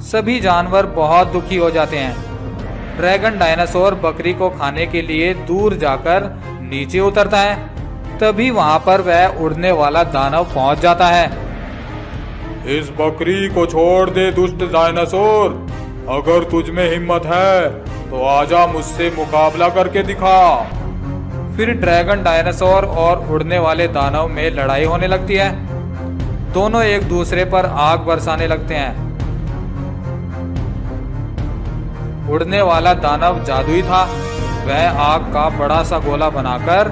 सभी जानवर बहुत दुखी हो जाते हैं। ड्रैगन डायनासोर बकरी को खाने के लिए दूर जाकर नीचे उतरता है। तभी वहां पर वह उड़ने वाला दानव पहुंच जाता है। इस बकरी को छोड़ दे दुष्ट डायनासोर, अगर तुझ में हिम्मत है तो आजा मुझसे मुकाबला करके दिखा। फिर ड्रैगन डायनासोर और उड़ने वाले दानव में लड़ाई होने लगती है। दोनों एक दूसरे पर आग बरसाने लगते हैं। उड़ने वाला दानव जादुई था। वह आग का बड़ा सा गोला बनाकर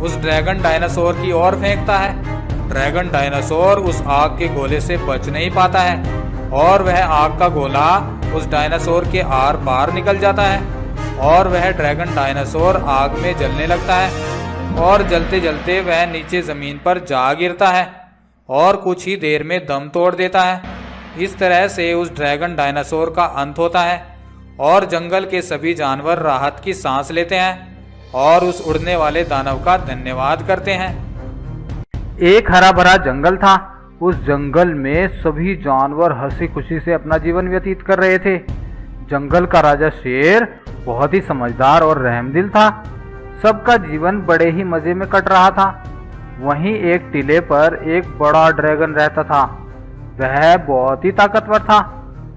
उस ड्रैगन डायनासोर की ओर फेंकता है। ड्रैगन डायनासोर उस आग के गोले से बच नहीं पाता है और वह आग का गोला उस डायनासोर के आर पार निकल जाता है और वह ड्रैगन डायनासोर आग में जलने लगता है और जलते जलते वह नीचे जमीन पर जा गिरता है और कुछ ही देर में दम तोड़ देता है। इस तरह से उस ड्रैगन डायनासोर का अंत होता है और जंगल के सभी जानवर राहत की सांस लेते हैं और उस उड़ने वाले दानव का धन्यवाद करते हैं। एक हरा भरा जंगल था। उस जंगल में सभी जानवर हंसी खुशी से अपना जीवन व्यतीत कर रहे थे। जंगल का राजा शेर बहुत ही समझदार और रहमदिल था। सबका जीवन बड़े ही मजे में कट रहा था। वहीं एक टीले पर एक बड़ा ड्रैगन रहता था। वह बहुत ही ताकतवर था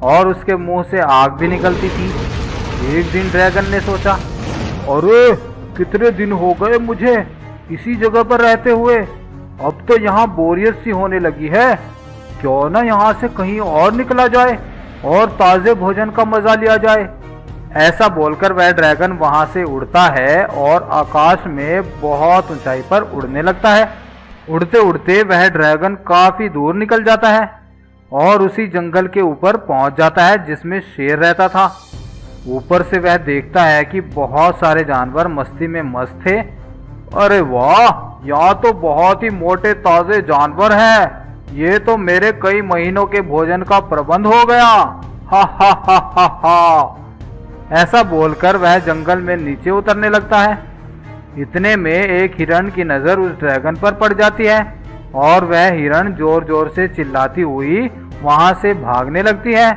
और उसके मुंह से आग भी निकलती थी। एक दिन ड्रैगन ने सोचा, अरे कितने दिन हो गए मुझे इसी जगह पर रहते हुए, अब तो यहाँ बोरियत सी होने लगी है। क्यों ना यहाँ से कहीं और निकला जाए और ताजे भोजन का मजा लिया जाए। ऐसा बोलकर वह ड्रैगन वहां से उड़ता है और आकाश में बहुत ऊंचाई पर उड़ने लगता है। उड़ते उड़ते वह ड्रैगन काफी दूर निकल जाता है और उसी जंगल के ऊपर पहुंच जाता है जिसमें शेर रहता था। ऊपर से वह देखता है कि बहुत सारे जानवर मस्ती में मस्त थे। अरे वाह, यहाँ तो बहुत ही मोटे ताजे जानवर हैं। ये तो मेरे कई महीनों के भोजन का प्रबंध हो गया। हा हा हा हा हा। ऐसा बोलकर वह जंगल में नीचे उतरने लगता है। इतने में एक हिरण की नजर उस ड्रैगन पर पड़ जाती है और वह हिरण जोर जोर से चिल्लाती हुई वहां से भागने लगती है।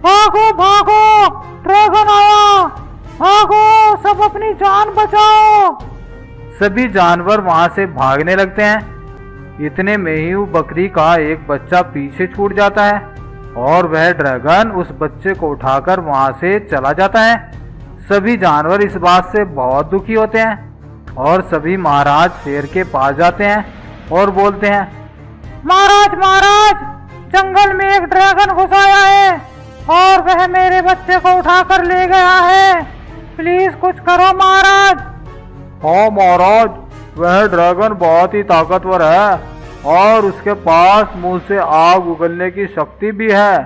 भागो भागो, ड्रैगन आया, भागो, सब अपनी जान बचाओ। सभी जानवर वहां से भागने लगते हैं। इतने में ही बकरी का एक बच्चा पीछे छूट जाता है और वह ड्रैगन उस बच्चे को उठाकर वहां से चला जाता है। सभी जानवर इस बात से बहुत दुखी होते हैं और सभी महाराज शेर के पास जाते हैं और बोलते हैं, महाराज महाराज, जंगल में एक ड्रैगन घुस आया है और वह मेरे बच्चे को उठाकर ले गया है। प्लीज कुछ करो महाराज। हाँ महाराज, वह ड्रैगन बहुत ही ताकतवर है और उसके पास मुंह से आग उगलने की शक्ति भी है।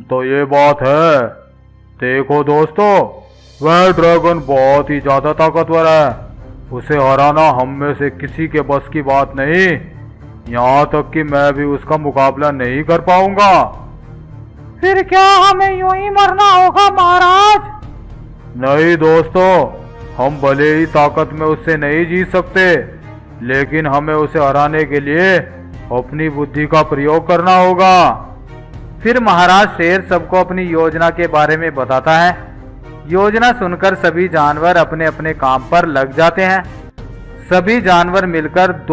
तो ये बात है। देखो दोस्तों, वह ड्रैगन बहुत ही ज्यादा ताकतवर है। उसे हराना हम में से किसी के बस की बात नहीं। यहाँ तक कि मैं भी उसका मुकाबला नहीं कर पाऊंगा। फिर क्या हमें यूं ही मरना होगा महाराज? नहीं दोस्तों, हम भले ही ताकत में उससे नहीं जीत सकते, लेकिन हमें उसे हराने के लिए अपनी बुद्धि का प्रयोग करना होगा। फिर महाराज शेर सबको अपनी योजना के बारे में बताता है। योजना सुनकर सभी जानवर अपने अपने काम पर लग जाते हैं। सभी जानवर मिलकर दो